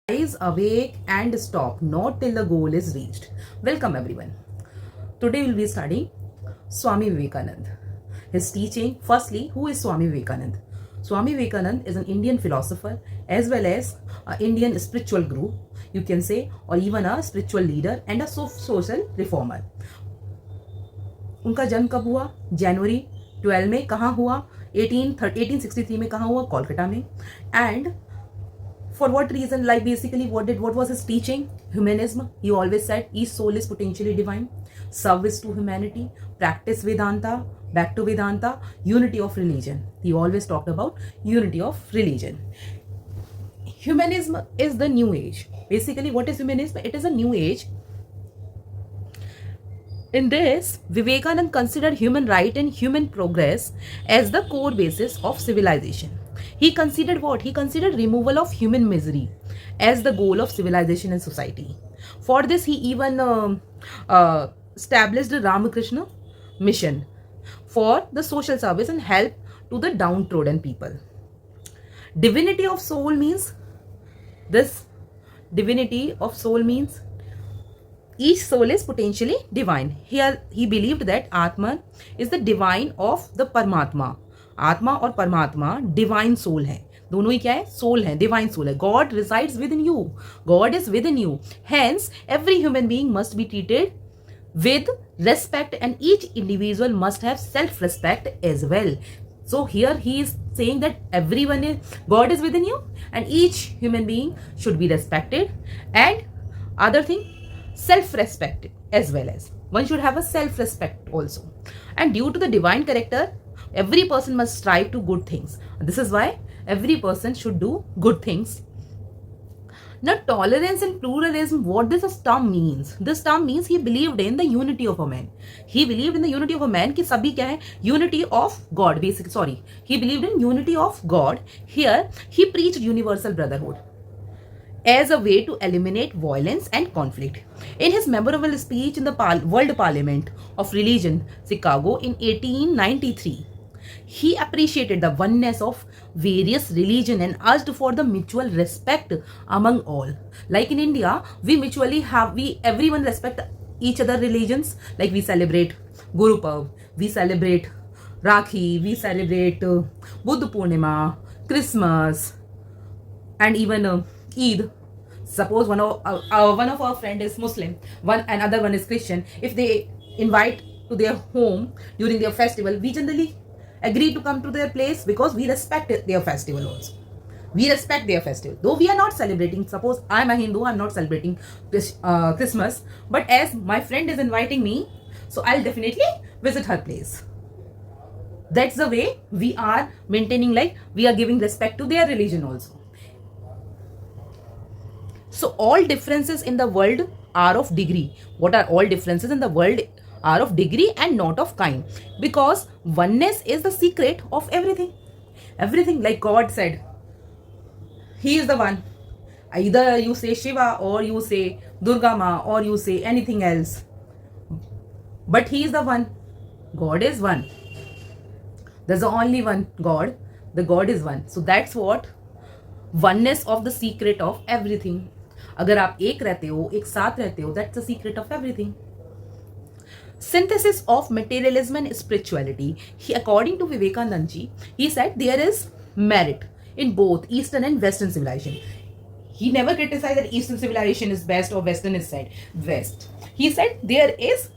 Rise, awake, and stop, not till the goal is reached. Welcome, everyone. Today we'll be studying Swami Vivekanand. His teaching, firstly, who is Swami Vivekanand? Swami Vivekanand is an Indian philosopher as well as an Indian spiritual guru, you can say, or even a spiritual leader and a social reformer. उनका जन्म कब हुआ? जनवरी 12 में. कहाँ हुआ? 1863 में. कहाँ हुआ? कोलकाता में. And for what reason? Like basically what was his teaching? Humanism. He always said each soul is potentially divine, service to humanity, practice Vedanta, back to Vedanta, unity of religion. He always talked about unity of religion. Humanism is the new age. Basically, what is humanism? It is a new age. In this, Vivekanand considered human right and human progress as the core basis of civilization. He considered what? He considered removal of human misery as the goal of civilization and society. For this, he even established the Ramakrishna mission for the social service and help to the downtrodden people. Divinity of soul means this. Divinity of soul means each soul is potentially divine. Here he believed that Atman is the divine of the Paramatma. आत्मा और परमात्मा divine soul है, दोनों ही क्या है? Soul है, divine soul है. God resides with in you, God is with in you. Hence every human being must be treated with respect and each individual must have self-respect as well. So here he is saying that God is within you and each human being should be respected, and other thing, self-respect as well. As one should have a self-respect also, and due to the divine character every person must strive to good things. This is why every person should do good things. Now, tolerance and pluralism, what this term means? This term means he believed in the unity of a man. He believed in the unity of a man कि सभी क्या है? Unity of God. He believed in unity of God. Here, he preached universal brotherhood as a way to eliminate violence and conflict. In his memorable speech in the World Parliament of Religion, Chicago in 1893, he appreciated the oneness of various religion and asked for the mutual respect among all. Like in India, everyone respect each other religions. Like we celebrate Guru Parv, we celebrate Rakhi, we celebrate Buddha Purnima, Christmas, and even Eid. Suppose one of our friend is Muslim, another one is Christian. If they invite to their home during their festival, we generally agree to come to their place because we respect their festival also. We respect their festival. Though we are not celebrating, suppose I'm a Hindu, I'm not celebrating Christmas, but as my friend is inviting me, so I'll definitely visit her place. That's the way we are maintaining, like we are giving respect to their religion also. So all differences in the world are of degree. What are all differences in the world? Are of degree and not of kind, because oneness is the secret of everything. Everything, like God said, he is the one. Either you say Shiva or you say Durga Ma or you say anything else, but he is the one. God is one. There's only one God. The God is one. So that's what oneness of the secret of everything. अगर आप एक रहते हो, एक साथ रहते हो, that's the secret of everything. Synthesis of materialism and spirituality. According to Vivekanand ji, he said there is merit in both Eastern and Western civilization. He never criticized that Eastern civilization is best or Western is said West. He said there is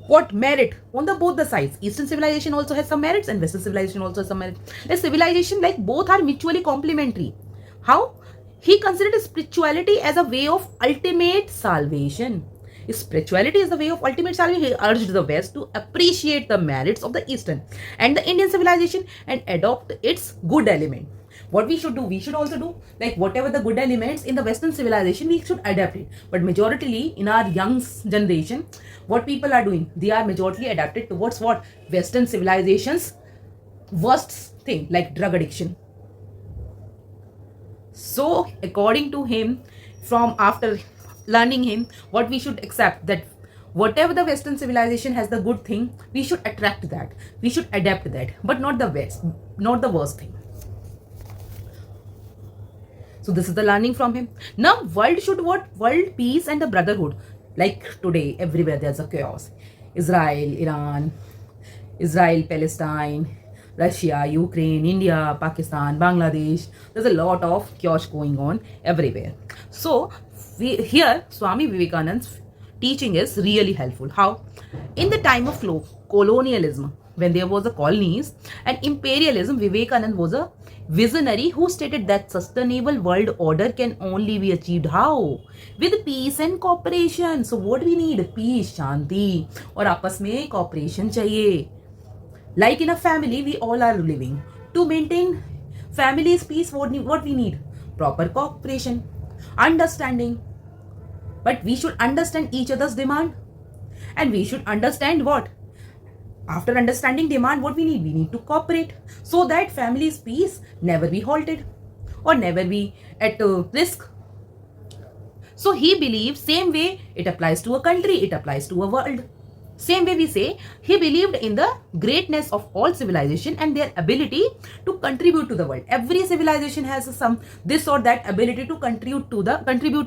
what merit on both the sides. Eastern civilization also has some merits and Western civilization also has some merits. The civilization, like both are mutually complementary. How? He considered spirituality as a way of ultimate salvation. Spirituality is the way of ultimate salvation. He urged the West to appreciate the merits of the Eastern and the Indian civilization and adopt its good element. What we should do, we should also do, like whatever the good elements in the Western civilization, we should adapt it. But majority in our young generation, what people are doing, they are majority adapted towards what? Western civilization's worst thing, like drug addiction. So according to him, from after learning him, what we should accept, that whatever the Western civilization has the good thing, we should attract that, we should adapt that, but not the worst thing. So this is the learning from him. Now world should what? World peace and the brotherhood. Like today, everywhere there's a chaos. Israel, Iran, Israel, Palestine, Russia, Ukraine, India, Pakistan, Bangladesh. There's a lot of chaos going on everywhere. So here Swami Vivekananda's teaching is really helpful. How? In the time of colonialism, when there was a colonies and imperialism, Vivekananda was a visionary who stated that sustainable world order can only be achieved how? With peace and cooperation. So what we need? Peace, shanti, और आपस में cooperation चाहिए. Like in a family, we all are living. To maintain family's peace, what we need? Proper cooperation, understanding. But we should understand each other's demand. And we should understand what? After understanding demand, what we need? We need to cooperate so that family's peace never be halted or never be at risk. So he believes same way it applies to a country, it applies to a world. Same way we say he believed in the greatness of all civilization and their ability to contribute to the world. Every civilization has some this or that ability to contribute to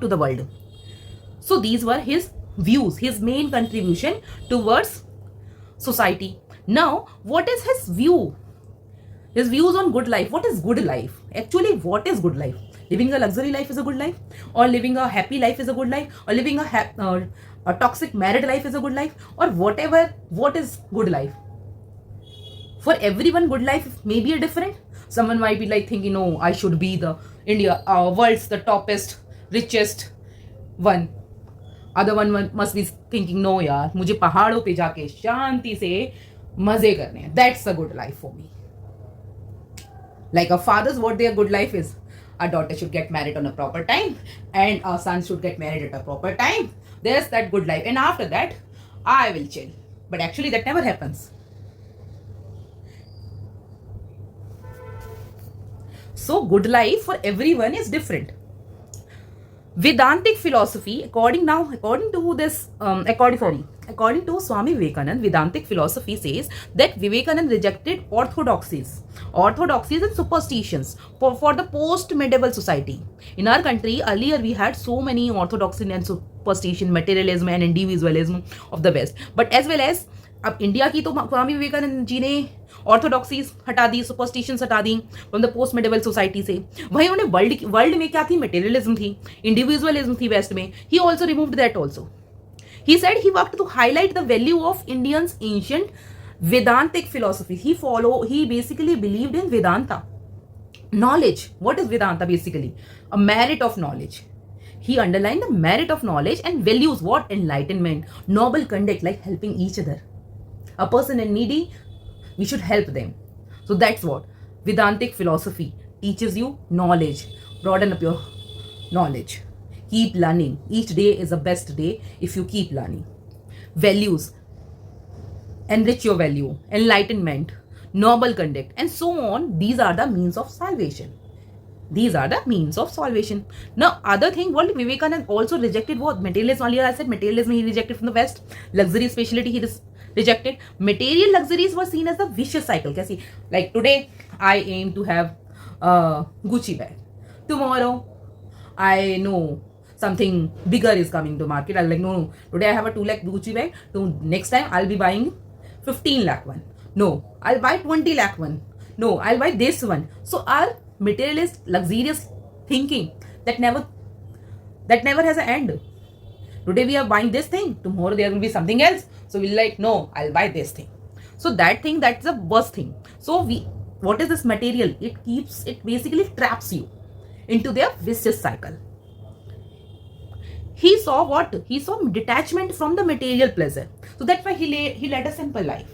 the world. So these were his views, his main contribution towards society. Now, what is his view? His views on good life. What is good life? Actually, what is good life? Living a luxury life is a good life, or living a happy life is a good life, or living a toxic married life is a good life, or whatever. What is good life? For everyone, good life may be a different. Someone might be like thinking, no, I should be the world's the toppest, richest one. Other one must be thinking, no यार, मुझे पहाड़ों पे जाके शांति से मजे करने हैं. That's a good life for me. Like a father's, what their good life is. A daughter should get married on a proper time, and a son should get married at a proper time. There's that good life. And after that, I will chill. But actually, that never happens. So, good life for everyone is different. Vedantic philosophy, according to Swami Vivekananda, Vedantic philosophy says that Vivekananda rejected orthodoxies and superstitions for the post-medieval society. In our country, earlier we had so many orthodoxy and superstition, materialism and individualism of the West. But as well as अब India की तो स्वामी विवेकानंद जी ने ऑर्थोडॉक्सीज हटा दी, superstitions हटा दी from the post medieval society से. वहीं उन्हें वर्ल्ड में क्या थी? मटेरियलिज्म थी, इंडिविजुअलिज्म थी वेस्ट में. He also removed that also. He said he worked to highlight the value of Indians' ancient Vedantic philosophy. He basically believed in Vedanta. Knowledge. What is Vedanta basically? A merit of knowledge. He underlined the merit of knowledge and values what? Enlightenment, noble conduct, like helping each other. A person in needy, we should help them. So that's what Vedantic philosophy teaches you. Knowledge. Broaden up your knowledge. Keep learning. Each day is the best day if you keep learning. Values. Enrich your value. Enlightenment. Noble conduct. And so on. These are the means of salvation. These are the means of salvation. Now, other thing, what Vivekananda also rejected was materialism. Earlier I said materialism he rejected from the West. Luxury speciality he rejected. Material luxuries were seen as the vicious cycle. Like today, I aim to have a Gucci bag. Tomorrow, I know something bigger is coming to market. I'll like, no, today I have a 2 lakh Gucci bag. So next time I'll be buying 15 lakh one. No, I'll buy 20 lakh one. No, I'll buy this one. So our materialist, luxurious thinking that never has an end. Today we are buying this thing. Tomorrow there will be something else. So we'll like, no, I'll buy this thing. So that's the worst thing. So what is this material? It basically traps you into their vicious cycle. He saw what? He saw detachment from the material pleasure. So that's why he led a simple life.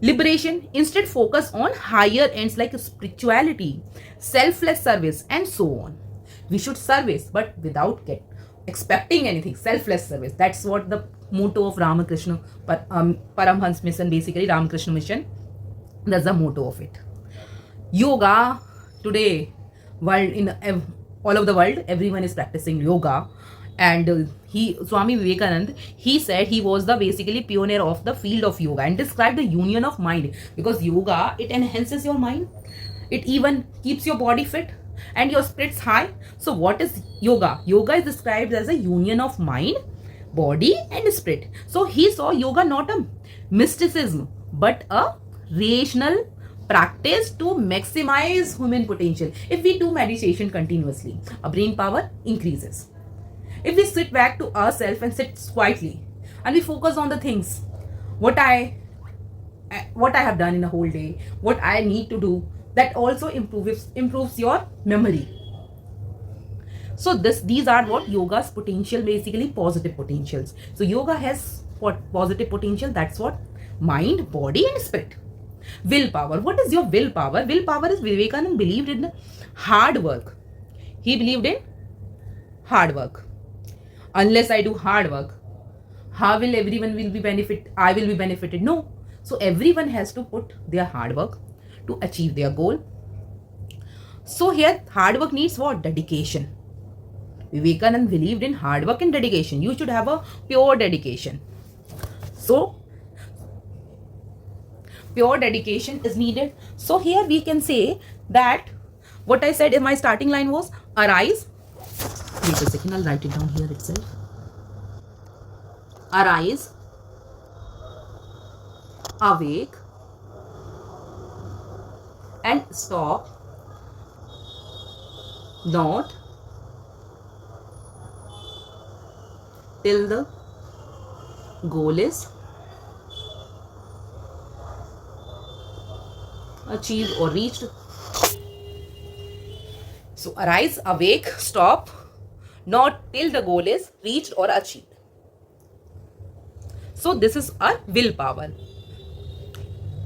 Liberation, instead focus on higher ends like spirituality, selfless service and so on. We should service but without expecting anything. Selfless service. That's what the motto of Ramakrishna Paramhans mission, basically Ramakrishna mission. That's the motto of it. Yoga today, in all over the world, everyone is practicing yoga. And Swami Vivekananda, he said he was the basically pioneer of the field of yoga and described the union of mind, because yoga, it enhances your mind, it even keeps your body fit, and your spirit's high. So what is yoga? Yoga is described as a union of mind, body and spirit. So he saw yoga not a mysticism but a rational practice to maximize human potential. If we do meditation continuously, our brain power increases. If we sit back to ourselves and sit quietly and we focus on the things what I have done in a whole day, what I need to do, that also improves your memory. So these are what yoga's potential, basically positive potentials. So yoga has what positive potential, that's what mind, body and spirit. Willpower. What is your willpower? Willpower is Vivekananda believed in hard work. He believed in hard work. Unless I do hard work, how will everyone will be benefit? I will be benefited. No. So everyone has to put their hard work to achieve their goal. So here hard work needs what? Dedication. Vivekananda believed in hard work and dedication. You should have a pure dedication. So pure dedication is needed. So here we can say that what I said in my starting line was arise. Wait a second, I'll write it down here itself. Arise, awake and stop, not till the goal is achieved or reached. So arise, awake, stop, not till the goal is reached or achieved. So this is our willpower.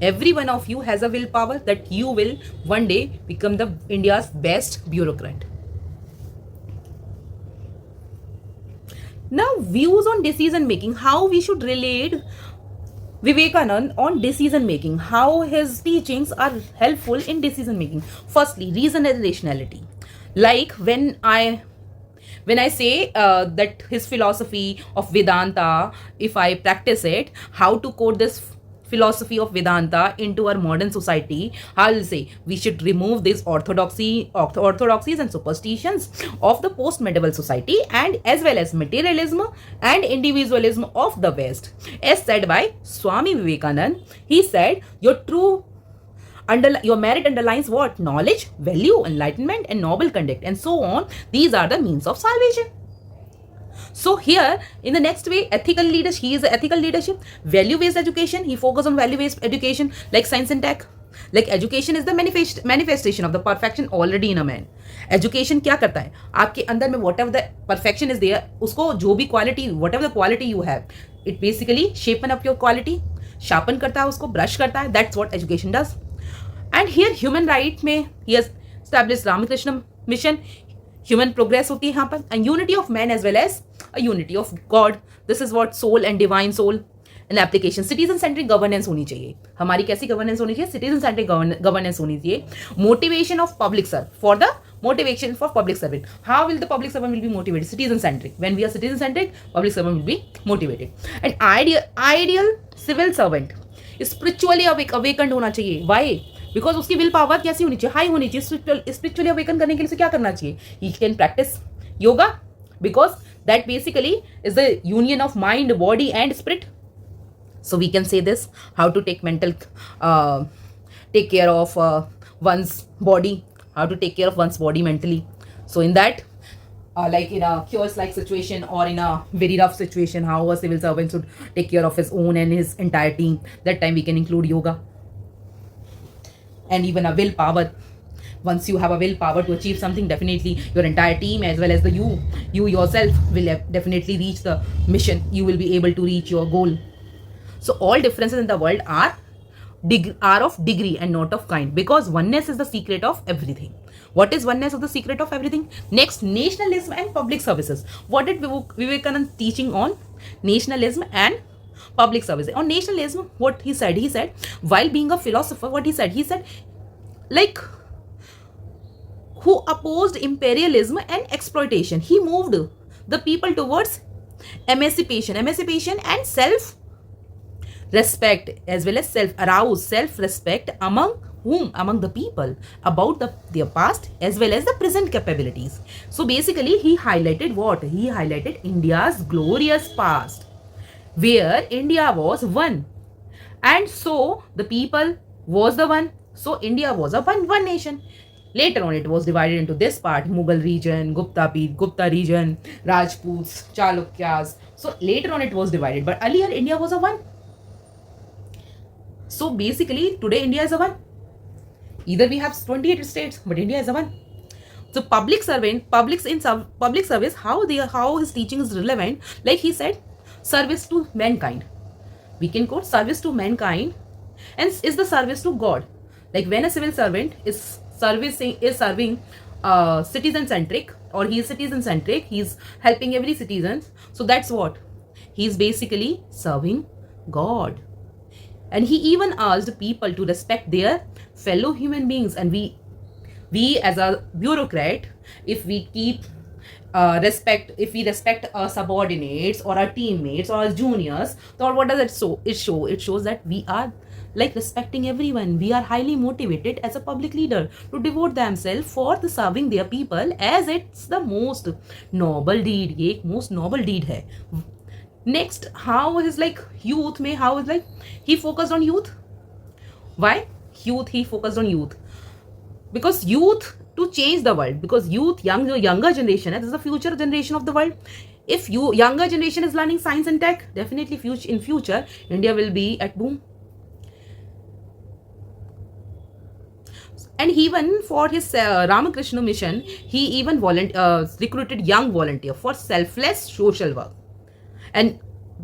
Every one of you has a willpower that you will one day become the India's best bureaucrat. Now views on decision making, how we should relate Vivekananda on decision making, how his teachings are helpful in decision making. Firstly, reason and rationality. Like when I say that his philosophy of Vedanta, if I practice it, how to quote this philosophy of Vedanta into our modern society, I'll say we should remove these orthodoxies and superstitions of the post-medieval society, and as well as materialism and individualism of the West. As said by Swami Vivekananda, he said, your merit underlines what? Knowledge, value, enlightenment, and noble conduct, and so on. These are the means of salvation. So here, in the next way, ethical leadership, he is ethical leadership. Value-based education, he focuses on value-based education, like science and tech. Like education is the manifestation of the perfection already in a man. Education क्या करता है? आपके अंदर में whatever the perfection is there, उसको जो भी quality, whatever the quality you have, it basically shapen up your quality, sharpen करता है उसको, brush करता है. That's what education does. And here human right में he has established Ramakrishna mission. Human progress होती है यहाँ पर, and unity of man as well as a unity of God. This is what soul and divine soul and application. Citizen centric governance होनी चाहिए. हमारी कैसी governance होनी चाहिए? Citizen centric governance होनी चाहिए. Motivation of public servant, for the motivation for public servant. How will the public servant will be motivated? Citizen centric. When we are citizen centric, public servant will be motivated. And ideal civil servant spiritually awakened होना चाहिए. Why? Because उसकी will power कैसी होनी चाहिए? High होनी चाहिए. Spiritually awaken करने के लिए क्या करना चाहिए? He can practice yoga because that basically is the union of mind, body and spirit. So we can say this how to take care of one's body, how to take care of one's body mentally. So in that, like in a chaos-like situation or in a very rough situation, how a civil servant should take care of his own and his entire team, that time we can include yoga. And even a willpower. Once you have a willpower to achieve something, definitely your entire team as well as the you yourself will definitely reach the mission. You will be able to reach your goal. So all differences in the world are of degree and not of kind, because oneness is the secret of everything. What is oneness of the secret of everything? Next, nationalism and public services. What did Vivekananda teaching on nationalism and public service? On nationalism, what he said, while being a philosopher, what he said, like, who opposed imperialism and exploitation. He moved the people towards emancipation and self-respect, as well as self-respect among whom? Among the people, about their past as well as the present capabilities. So basically he highlighted what? He highlighted India's glorious past, where India was one, and so the people was the one. So India was a one nation. Later on, it was divided into this part: Mughal region, Gupta region, Rajputs, Chalukyas. So later on, it was divided, but earlier India was a one. So basically, today India is a one. Either we have 28 states, but India is a one. So public service, how his teaching is relevant. Like he said, service to mankind. We can quote service to mankind, and is the service to God. Like when a civil servant is serving citizen centric, or he is citizen centric, he's helping every citizen. So that's what he's basically serving God. And he even asked people to respect their fellow human beings. And we as a bureaucrat, if we keep if we respect our subordinates or our teammates or our juniors, so what does it show? It shows that we are like respecting everyone. We are highly motivated as a public leader to devote themselves for the serving their people, as it's the most noble deed. ये एक most noble deed है. Next, how is like youth में, how is like he focused on youth. Why youth? He focused on youth because youth to change the world, because youth, younger generation, this is the future generation of the world. If younger generation is learning science and tech, definitely in future India will be at boom. And even for his Ramakrishna mission, he even recruited young volunteers for selfless social work. And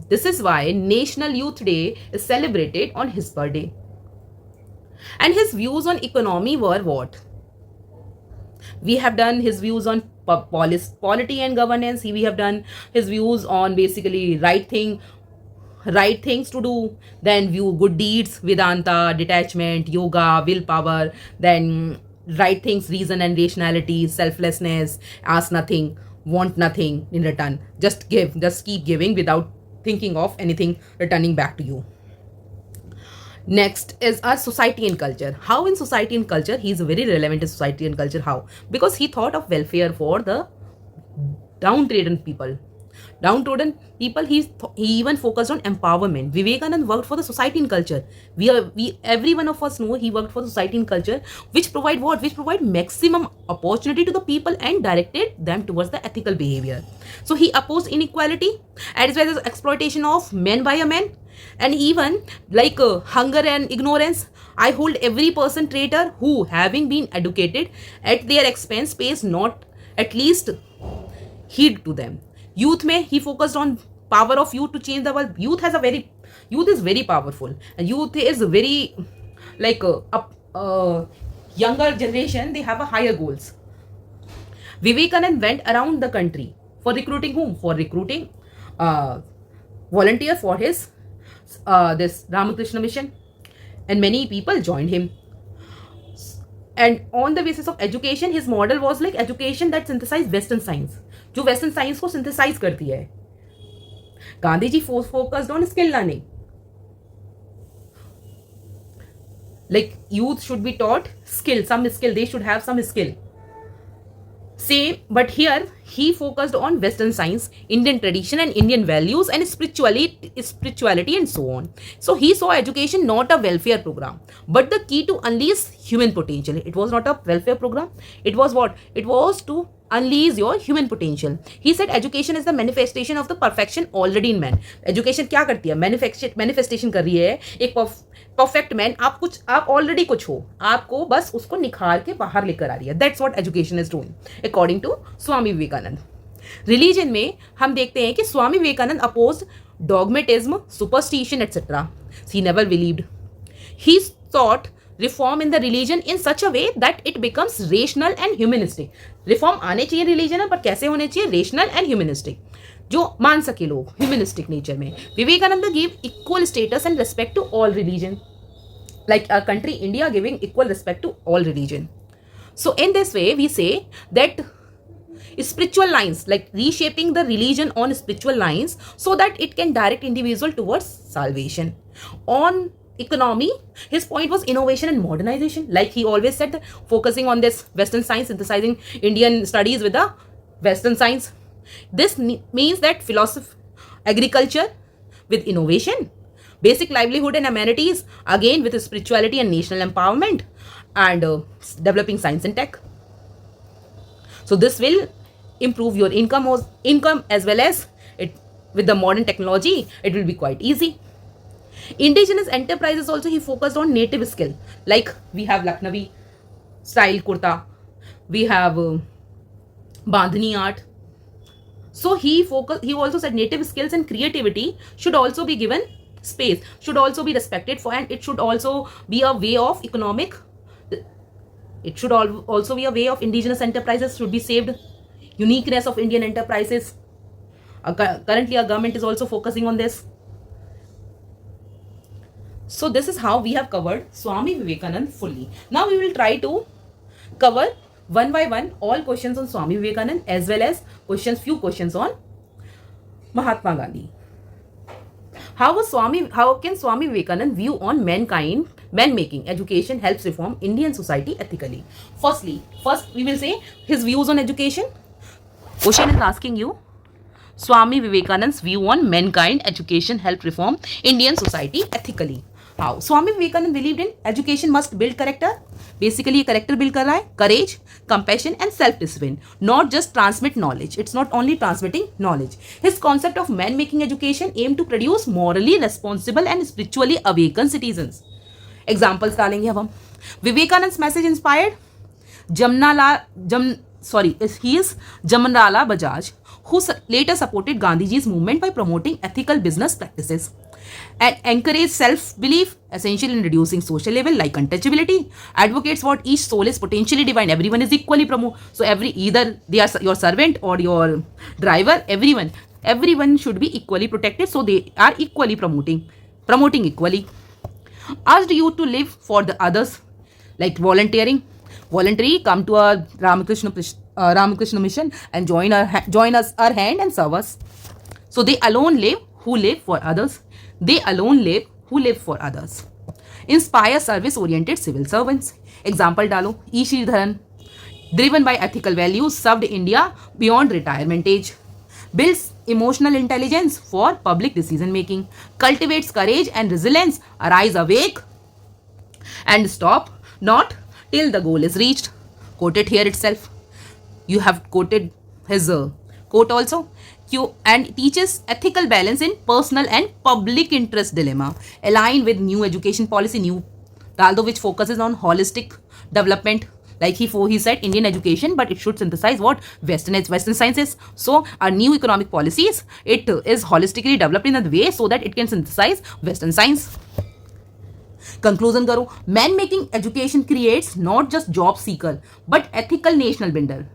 this is why National Youth Day is celebrated on his birthday. And his views on economy were what? We have done his views on polity and governance. We have done his views on basically right things to do, then view good deeds, Vedanta, detachment, yoga, willpower, then right things, reason and rationality, selflessness, ask nothing, want nothing in return, just give, just keep giving without thinking of anything returning back to you. Next is our society and culture. How in society and culture he is very relevant in society and culture? How? Because he thought of welfare for the downtrodden people. He even focused on empowerment. Vivekanand worked for the society and culture. Every one of us know he worked for society and culture, which provide what? Which provide maximum opportunity to the people and directed them towards the ethical behavior. So he opposed inequality as well as exploitation of men by a man, and even like hunger and ignorance. I hold every person traitor who, having been educated at their expense, pays not at least heed to them. Youth mein he focused on power of youth to change the world. Youth is very powerful, and youth is very like younger generation, they have a higher goals. Vivekanand went around the country for recruiting whom? For recruiting volunteer for his this Ramakrishna mission, and many people joined him. And on the basis of education, his model was like education that synthesized Western science, जो western science को synthesise करती है. Gandhi ji focused on skill learning. Like youth should be taught some skill. They should have some skill. Same, but here he focused on Western science, Indian tradition and Indian values and spirituality and so on. So he saw education not a welfare program, but the key to unleash human potential. It was not a welfare program. It was what? It was to unleash your human potential. He said education is the manifestation of the perfection already in man. Education क्या करती है? Manifestation कर रही है एक perfect man. आप already कुछ हो, आपको बस उसको निखार के बाहर लेकर आ रही है. That's what education is doing according to Swami Vivekananda. Religion में हम देखते हैं कि Swami Vivekananda opposed dogmatism, superstition etcetera. He never believed. He thought reform in the religion in such a way that it becomes rational and humanistic. Reform आने चाहिए religion में, पर कैसे होने चाहिए? रेशनल एंड ह्यूमनिस्टिक, जो मान सके लोग, ह्यूमनिस्टिक नेचर में. Vivekananda give equal status and respect to all religion, like a country India giving equal respect to all religion. So in this way we say that spiritual lines, like reshaping the religion on spiritual lines so that it can direct individual towards salvation. On economy, his point was innovation and modernization. Like he always said that focusing on this Western science, synthesizing Indian studies with the Western science. This means that philosophy, agriculture with innovation, basic livelihood and amenities, again with spirituality and national empowerment, and developing science and tech. So this will improve your income as well as it with the modern technology. It will be quite easy. Indigenous enterprises also, he focused on native skill. Like we have Lucknowi style kurta, we have Bandhani art. So he also said native skills and creativity should also be given space, should also be respected for, and it should also be a way of economic. It should also be a way of indigenous enterprises should be saved. Uniqueness of Indian enterprises. Currently, our government is also focusing on this. So this is how we have covered Swami Vivekananda fully. Now we will try to cover one by one all questions on Swami Vivekananda as well as few questions on Mahatma Gandhi. How can Swami Vivekananda view on mankind, man-making education helps reform Indian society ethically? First we will say his views on education. Question is asking you, Swami Vivekananda's view on mankind education help reform Indian society ethically. How? Swami Vivekananda believed in education must build character. Basically, character build कर रहा है, courage, compassion and self-discipline. Not just transmit knowledge. It's not only transmitting knowledge. His concept of man-making education aimed to produce morally responsible and spiritually awakened citizens. Examples डालेंगे अब हम. Vivekananda's message inspired he is Jamnalal Bajaj, who later supported Gandhiji's movement by promoting ethical business practices and encouraged self-belief, essential in reducing social level like untouchability, advocates what each soul is potentially divine, everyone is equally promoted. So either they are your servant or your driver, everyone should be equally protected, so they are equally promoting equally. Asked you to live for the others, like voluntarily come to our Ramakrishna mission and join our hand and serve us. So they alone live who live for others. Inspire service-oriented civil servants. Example डालो. E. Sridharan, driven by ethical values, served India beyond retirement age. Builds emotional intelligence for public decision making. Cultivates courage and resilience. Arise awake and stop not till the goal is reached. Quoted here itself. You have quoted his quote also. And teaches ethical balance in personal and public interest dilemma. Aligned with new education policy, which focuses on holistic development. Like he said, Indian education, but it should synthesize what? Western sciences. So our new economic policies, it is holistically developed in a way so that it can synthesize Western science. Conclusion करो. Man-making education creates not just job seeker, but ethical national builder.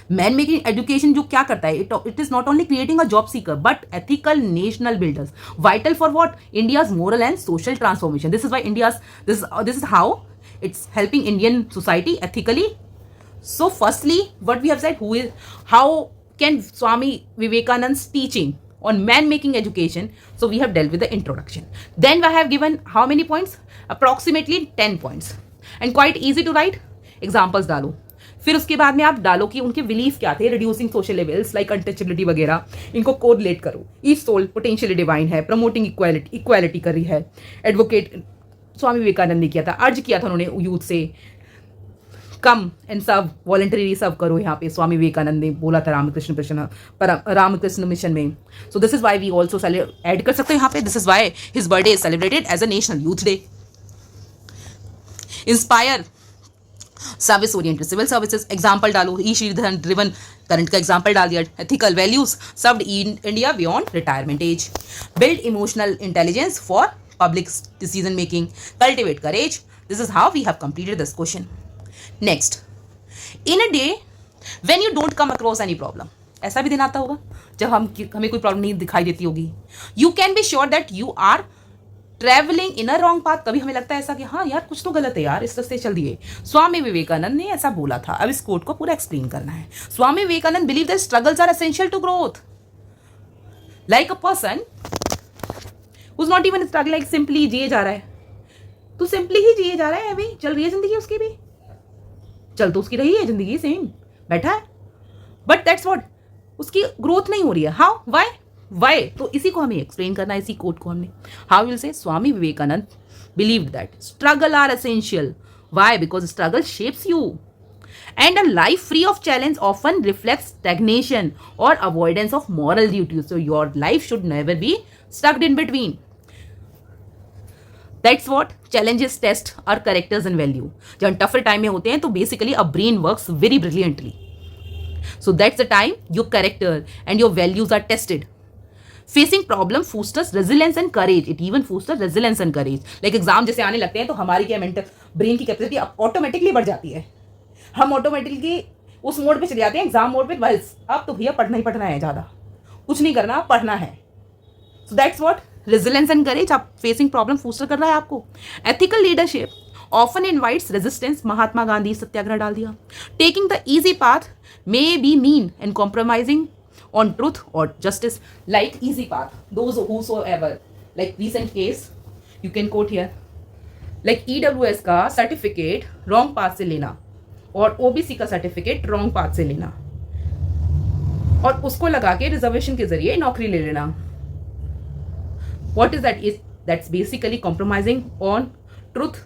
Man-making education जो क्या करता है? It is not only creating a job seeker, but ethical national builders. Vital for what? India's moral and social transformation. This is why this is how it's helping Indian society ethically. So firstly, what we have said, how can Swami Vivekananda's teaching on man-making education? So we have dealt with the introduction. Then I have given how many points? Approximately 10 points. And quite easy to write. Examples डालो. फिर उसके बाद में आप डालो कि उनके belief क्या थे. Reducing social levels like untouchability वगैरह, इनको कोरिलेट करो. ईच सोल पोटेंशियली डिवाइन है, प्रमोटिंग इक्वालिटी कर रही है. एडवोकेट स्वामी विवेकानंद ने किया था, अर्ज किया था उन्होंने यूथ से कम एंड सर्व, वॉलंटरी सर्व करो. यहाँ पे स्वामी विवेकानंद ने बोला था रामकृष्ण मिशन में. So this is why we also add कर सकते हैं यहाँ पे. This is why his birthday is celebrated as a national youth day. Inspire service oriented civil services. Example डालो. ई श्रीधरन ड्रिवन, करंट का एग्जाम्पल डाल दिया. Ethical values, served India beyond retirement age. Build emotional intelligence for public decision making. Cultivate courage. This is how we have completed this question. Next, in a day when you don't come across any problem, ऐसा भी दिन आता होगा जब हमें कोई problem नहीं दिखाई देती होगी. You can be sure that you are traveling in a wrong path. कभी हमें लगता है ऐसा कि हाँ यार कुछ तो गलत है यार, इस रास्ते चल दिए. स्वामी विवेकानंद ने ऐसा बोला था. अब इस कोट को पूरा एक्सप्लेन करना है. Swami Vivekananda believe that struggles are essential to growth. Like a person who's not even struggling, like simply जिए जा रहा है, तो सिंपली ही जिए जा रहा है, अभी चल रही है जिंदगी उसकी भी, चल तो उसकी रही है जिंदगी, सेम बैठा है, बट दैट्स व्हाट, उसकी ग्रोथ नहीं हो रही है. How, why? तो इसी को हमें एक्सप्लेन करना है, इसी कोट को हमने. How will say Swami Vivekananda believed that struggle are essential. Why? Because struggle shapes you. And a life free of challenge often reflects stagnation or avoidance of moral duties. So your life should never be stuck in between. That's what challenges test our characters and value. जब हम tougher time में होते हैं तो basically a brain works very brilliantly. So that's the time your character and your values are tested. Facing problem fosters resilience and courage. It even fosters resilience and courage. Like exam जैसे आने लगते हैं तो हमारी क्या mental brain की capacity automatically बढ़ जाती है. हम ऑटोमेटिकली उस मोड पे चले जाते हैं, एग्जाम मोड पे. बस अब तो भैया पढ़ना ही पढ़ना है, ज़्यादा कुछ नहीं करना, पढ़ना है. So that's what resilience and courage. आप फेसिंग प्रॉब्लम फोस्टर कर रहा है आपको. Ethical leadership often invites resistance. Mahatma Gandhi satyagraha डाल दिया. Taking the easy path may be mean and compromising on truth or justice, like easy path. Those whosoever, like recent case you can quote here, like EWS का certificate wrong path से लेना और OBC का certificate wrong path से लेना और उसको लगा के रिजर्वेशन के जरिए नौकरी ले लेना. What is that? Is that's basically compromising on truth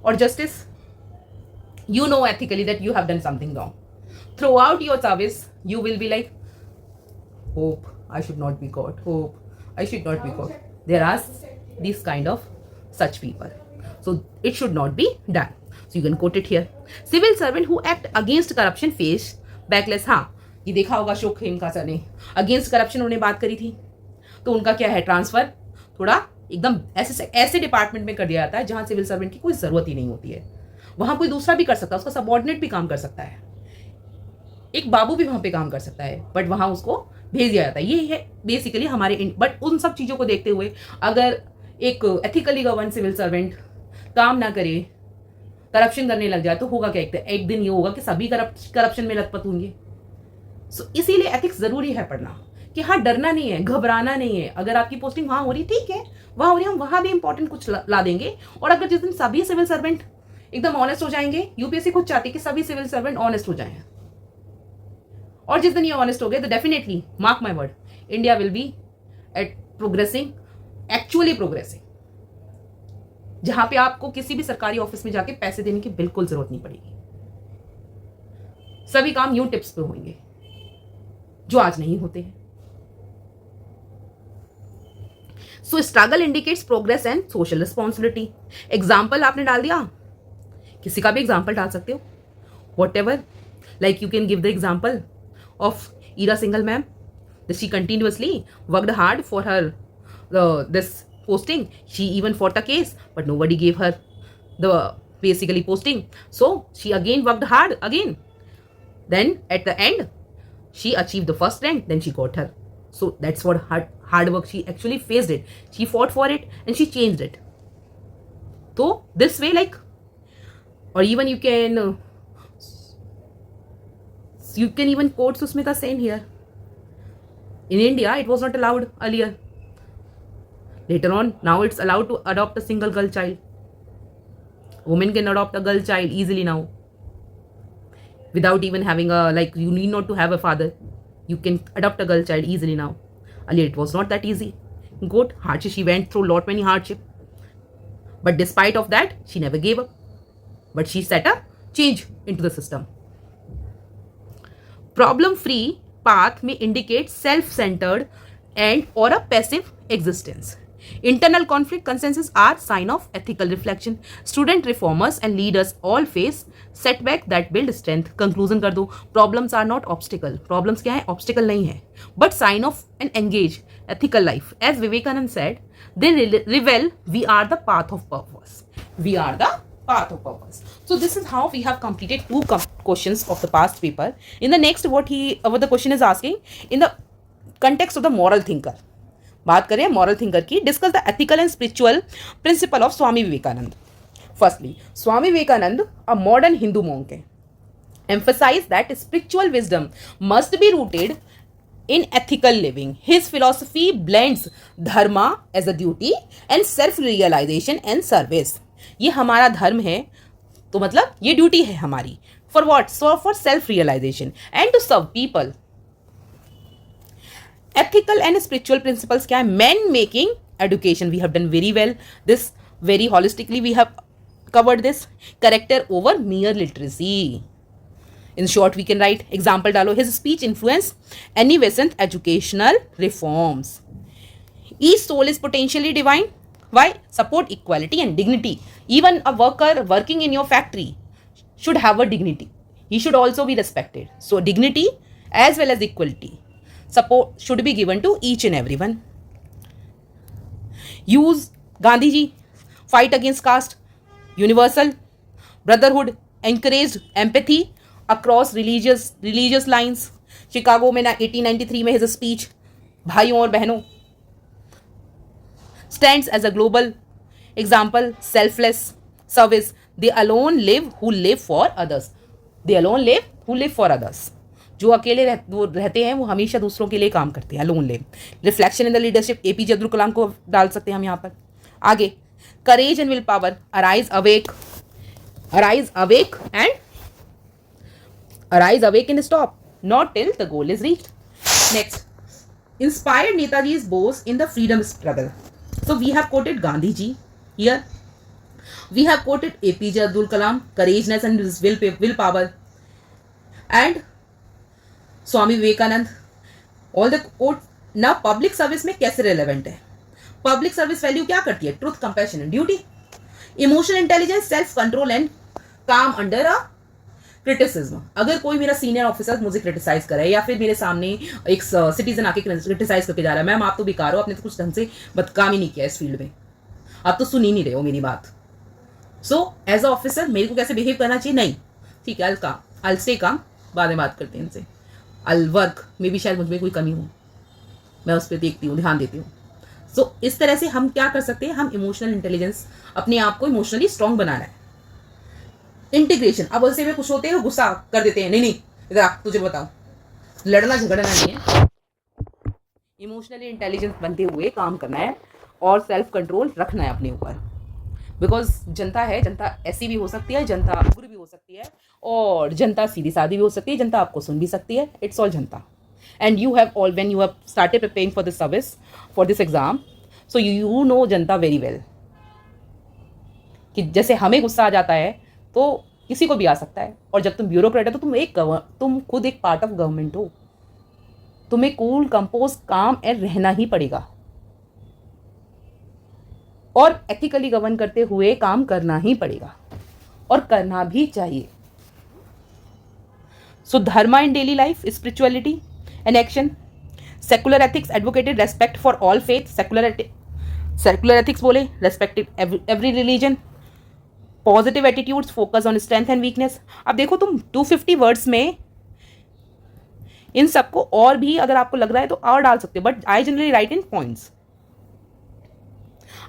or justice. You know ethically that you have done something wrong. Throughout your service you will be like, hope I should not be caught, hope I should not be caught. There are these kind of such people, so it should not be done. So you can quote it here. Civil servant who act against corruption face backlash. हाँ, ये देखा होगा Ashok Khemka sir ने against corruption उन्होंने बात करी थी, तो उनका क्या है, ट्रांसफर थोड़ा एकदम ऐसे डिपार्टमेंट में कर दिया जाता है जहाँ सिविल सर्वेंट की कोई ज़रूरत ही नहीं होती है. वहाँ कोई दूसरा भी कर सकता है, उसका सबऑर्डिनेट भी काम कर सकता है, एक बाबू भी वहाँ पे काम कर सकता है, बट वहाँ उसको भेज दिया जाता है. ये है बेसिकली हमारे. बट उन सब चीज़ों को देखते हुए अगर एक एथिकली गवर्न सिविल सर्वेंट काम ना करे, करप्शन करने लग जाए, तो होगा क्या, एक दिन ये होगा कि सभी करप्शन में लथपथ होंगे. सो इसीलिए एथिक्स ज़रूरी है पढ़ना, कि हाँ डरना नहीं है, घबराना नहीं है. अगर आपकी पोस्टिंग वहाँ हो रही, ठीक है, वहाँ हो रही, हम वहाँ भी इंपॉर्टेंट कुछ ला देंगे. और अगर जिस दिन सभी सिविल सर्वेंट एकदम ऑनेस्ट हो जाएंगे, यूपीएससी खुद चाहती है कि सभी सिविल सर्वेंट ऑनेस्ट हो जाएं, और जिस दिन ये ऑनेस्ट हो गए तो definitely mark my word, India will be at progressing, actually progressing, जहां पे आपको किसी भी सरकारी ऑफिस में जाके पैसे देने की बिल्कुल जरूरत नहीं पड़ेगी. सभी काम यूं टिप्स पे होंगे जो आज नहीं होते हैं. सो struggle indicates progress and social responsibility. Example आपने डाल दिया, किसी का भी एग्जाम्पल डाल सकते हो, what ever. Like you can give the example of Ira Singhal ma'am, that she continuously worked hard for her this posting. She even fought a case, but nobody gave her the basically posting. So she again worked hard again. Then at the end, she achieved the first rank. Then she got her. So that's what hard work. She actually faced it. She fought for it and she changed it. So this way, like, or even you can even quote Susmita Sen here. In India, it was not allowed earlier. Later on, now it's allowed to adopt a single girl child. Women can adopt a girl child easily now, without even having you need not to have a father. You can adopt a girl child easily now. Earlier, it was not that easy. Good hardship. She went through many hardship, but despite of that, she never gave up. But she set a change into the system. Problem-free path may indicate self-centered and or a passive existence. Internal conflict consensus are sign of ethical reflection. Student reformers and leaders all face setback that build strength. Conclusion कर दो. Problems are not obstacle. Problems क्या है? Obstacle नहीं है. But sign of an engaged ethical life. As Vivekanand said, they reveal we are the path of purpose. We are the path of purpose. So this is how we have completed two questions of the past paper. In the next, what the question is asking in the context of the moral thinker. बात करें moral thinker की. Discuss the ethical and spiritual principle of Swami Vivekanand. Firstly, Swami Vivekanand, a modern Hindu monk, emphasized that spiritual wisdom must be rooted in ethical living. His philosophy blends dharma as a duty and self-realization and service. ये हमारा धर्म है, तो मतलब ये duty है हमारी। For what? So for self realisation and to serve people. Ethical and spiritual principles क्या है? Man making education, we have done very well this, very holistically we have covered this. Character over mere literacy. In short, we can write example डालो, his speech influenced evanescent educational reforms. Each soul is potentially divine. Why? Support equality and dignity. Even a worker working in your factory should have a dignity. He should also be respected. So dignity as well as equality. Support should be given to each and everyone. Use Gandhi ji, fight against caste, universal brotherhood, encouraged empathy across religious lines. Chicago में 1893 में his speech, भाइयों और बहनों, stands as a global example. Selfless service. They alone live who live for others. They alone live who live for others. जो अकेले रहते हैं वो हमेशा दूसरों के लिए काम करते हैं. alone live. Reflection in the leadership. APJ Abdul Kalam को डाल सकते हैं हम यहाँ पर. आगे courage and willpower. Arise awake and stop, not till the goal is reached. Next, inspired Netaji's boast in the freedom struggle. So we have quoted Gandhi ji here. We have quoted APJ Abdul Kalam, courageousness and willpower, and Swami Vivekanand. All the quote. Now public service में कैसे relevant है? Public service value क्या करती है? Truth, compassion and duty, emotional intelligence, self control and काम under a criticism. अगर कोई मेरा सीनियर ऑफिसर मुझे क्रिटिसाइज करे या फिर मेरे सामने एक सिटीजन आके क्रिटिसाइज करके जा रहा है, मैम आप तो बेकार हो, आपने तो कुछ ढंग से काम ही नहीं किया इस फील्ड में, आप तो सुन ही नहीं रहे हो मेरी बात. सो एज अ ऑफिसर मेरे को कैसे बिहेव करना चाहिए? नहीं, ठीक है, I'll stay calm, बाद में बात करते हैं इनसे. I'll work, मे बी शायद मुझ में कोई कमी हो, मैं उस पर देखती हूँ, ध्यान देती हूँ. सो इस तरह से हम क्या कर सकते हैं? हम इमोशनल इंटेलिजेंस, अपने आप को इमोशनली स्ट्रांग बनाना है. इंटीग्रेशन. अब उससे में कुछ होते हैं गुस्सा कर देते हैं, नहीं इधर आ, तुझे बताओ, लड़ना झगड़ना नहीं है, इमोशनली इंटेलिजेंस बनते हुए काम करना है और सेल्फ कंट्रोल रखना है अपने ऊपर. बिकॉज जनता है, जनता ऐसी भी हो सकती है, जनता बुरी भी हो सकती है, और जनता सीधी सादी भी हो सकती है, जनता आपको सुन भी सकती है. It's all Janata. And you have all, when you have started preparing for this service, for this exam, so you know Janata very well कि जैसे हमें गुस्सा आ जाता है तो किसी को भी आ सकता है. और जब तुम ब्यूरोक्रेट है तो तुम खुद एक पार्ट ऑफ गवर्नमेंट हो, तुम्हें कूल, कंपोज, काम एंड रहना ही पड़ेगा और एथिकली गवर्न करते हुए काम करना ही पड़ेगा और करना भी चाहिए. So dharma in daily life, spirituality and action. Secular ethics advocated respect for all faith. Secular ethics बोले respected every religion. Positive attitudes focus on strength and weakness. अब देखो तुम 250 वर्ड्स में इन सबको और भी अगर आपको लग रहा है तो और डाल सकते हो, but I generally right in points.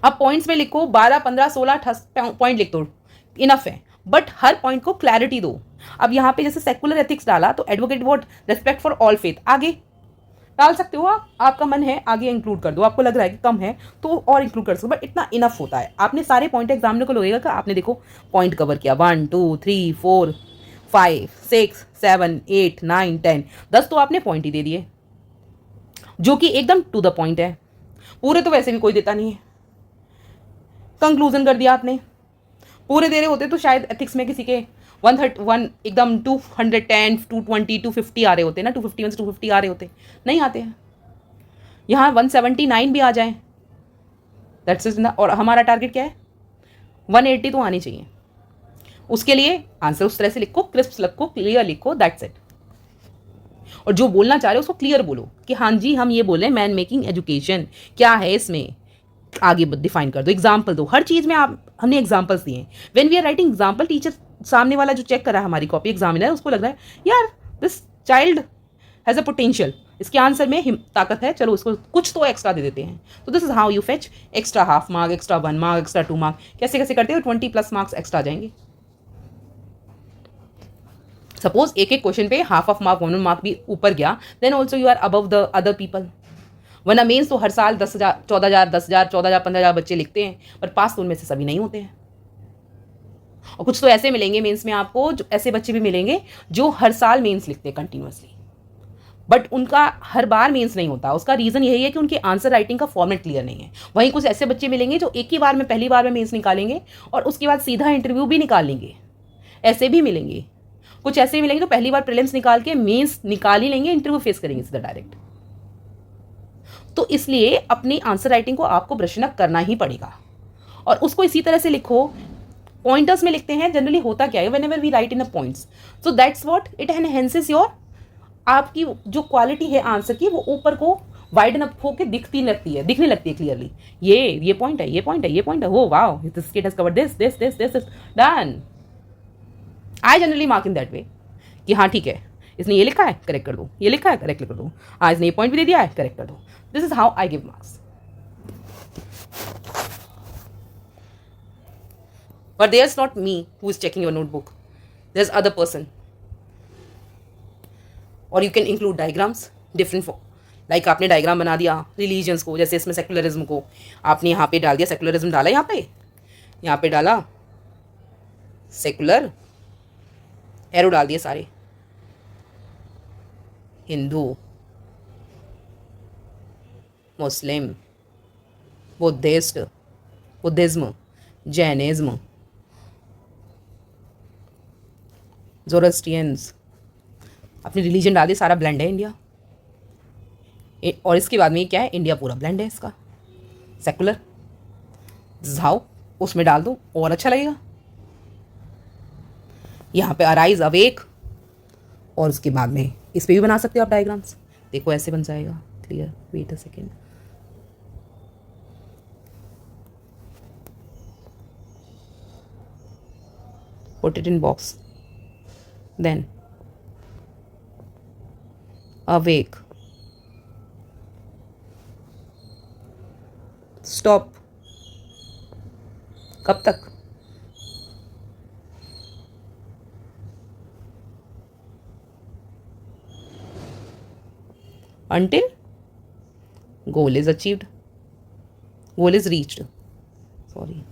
अब पॉइंट्स में लिखो 12, 15, 16 पॉइंट लिख दो, इनफ है, बट हर पॉइंट को क्लैरिटी दो. अब यहाँ पे जैसे सेकुलर एथिक्स डाला तो advocate what, respect for all faith, आगे डाल सकते हो आप, आपका मन है आगे इंक्लूड कर दो, आपको लग रहा है कि कम है तो और इंक्लूड कर सकते हो, बट इतना इनफ होता है. आपने सारे पॉइंट एग्जामिनर को लगेगा कि आपने देखो पॉइंट कवर किया, 1 2 3 4 5 6 7 8 9 10 10 तो आपने पॉइंट ही दे दिए जो कि एकदम टू द पॉइंट है. पूरे तो वैसे भी कोई देता नहीं है, कंक्लूजन कर दिया आपने. पूरे दे रहे होते तो शायद एथिक्स में किसी के 131 एकदम 210 220 250 आ रहे होते ना, 251 से 250 आ रहे होते, नहीं आते हैं. यहाँ 179 भी आ जाए दैट्स इज. और हमारा टारगेट क्या है? 180 तो आनी चाहिए. उसके लिए आंसर उस तरह से लिखो, क्रिस्प लिखो, क्लियर लिखो, दैट्स इट. और जो बोलना चाह रहे हो उसको क्लियर बोलो कि हाँ जी हम ये बोले मैन मेकिंग एजुकेशन क्या है, इसमें आगे डिफाइन कर दो, एग्जाम्पल दो. हर चीज़ में आप हमने एग्जाम्पल्स दिए हैं. When we are writing example, teacher सामने वाला जो चेक कर रहा है हमारी कॉपी, एग्जामिनर, उसको लग रहा है यार this child has a potential, इसके आंसर में ताकत है, चलो इसको कुछ तो एक्स्ट्रा दे देते हैं. तो this is how you fetch extra half mark, extra 1 mark, extra 2 mark. कैसे कैसे करते हो 20+ मार्क्स एक्स्ट्रा आ जाएंगे. सपोज एक एक क्वेश्चन पे हाफ ऑफ मार्क 1 मार्क भी ऊपर गया, then also you are above the other people. वरना मेंस तो हर साल 10,000 14,000 10,000 14,000 15,000 बच्चे लिखते हैं, पर पास तो उनमें से सभी नहीं होते हैं. और कुछ तो ऐसे मिलेंगे मेंस में आपको, जो ऐसे बच्चे भी मिलेंगे जो हर साल मेंस लिखते हैं कंटिन्यूअसली, बट उनका हर बार मेंस नहीं होता। उसका रीज़न यही है कि उनकी आंसर राइटिंग का फॉर्मेट क्लियर नहीं है। वहीं कुछ ऐसे बच्चे मिलेंगे जो एक ही बार में, पहली बार में मेंस निकालेंगे और उसके बाद सीधा इंटरव्यू भी निकाल लेंगे, ऐसे भी मिलेंगे। कुछ ऐसे मिलेंगे तो पहली बार प्रीलिम्स निकाल के मेंस निकाल ही लेंगे, इंटरव्यू फेस करेंगे सीधा डायरेक्ट। तो इसलिए अपनी आंसर राइटिंग को आपको ब्रशन अप करना ही पड़ेगा और उसको इसी तरह से लिखो। पॉइंटर्स में लिखते हैं जनरली, होता क्या है, whenever we write in a points, so that's what it enhances your, आपकी जो क्वालिटी है आंसर की वो ऊपर को वाइडन अप होकर दिखने लगती है क्लियरली। ये पॉइंट है, ये पॉइंट है, ये पॉइंट है, वो wow this kid has covered this this this this done. I generally mark in that way कि हाँ ठीक है, इसने ये लिखा है करेक्ट कर दो, ये लिखा है करेक्ट कर दो, आज इसने ये पॉइंट भी दे दिया है करेक्ट कर दो। This is how I give marks. But there's not me who is checking your notebook. There's other person. Or you can include diagrams, different form. Like आपने डायग्राम बना दिया रिलीजन्स को, जैसे इसमें सेकुलरिज्म को आपने यहाँ पे डाल दिया, सेकुलरिज्म डाला यहाँ पे डाला सेकुलर, एरो डाल दिए सारे, हिंदू, मुस्लिम, बुद्धिस्ट, बुद्धिज्म, जैनिज्म, ज़ोरोस्ट्रियंस, अपनी रिलीजन डाल दी, सारा ब्लेंड है इंडिया। और इसके बाद में क्या है, इंडिया पूरा ब्लेंड है इसका, सेकुलर जाओ उसमें डाल दो और अच्छा लगेगा। यहाँ पे अराइज अवेक, और उसके बाद में इस पे भी बना सकते हो आप डायग्राम्स, देखो ऐसे बन जाएगा clear. Wait a second, put it in box, then awake, stop, कब तक, until goal is achieved, goal is reached, sorry।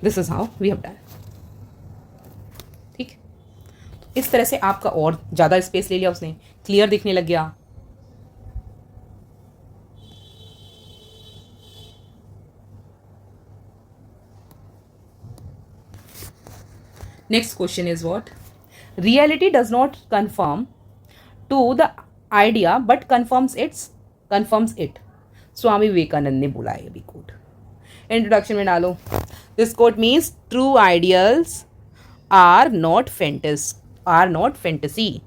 This is how we have done. ठीक, इस तरह से आपका और ज़्यादा स्पेस ले लिया उसने, क्लियर दिखने लग गया। Next question is what, reality does not conform to the idea but confirms it. Swami Vivekananda ने बोला है अभी कोट, इंट्रोडक्शन में डालो। This quote means true ideals are not fantasy,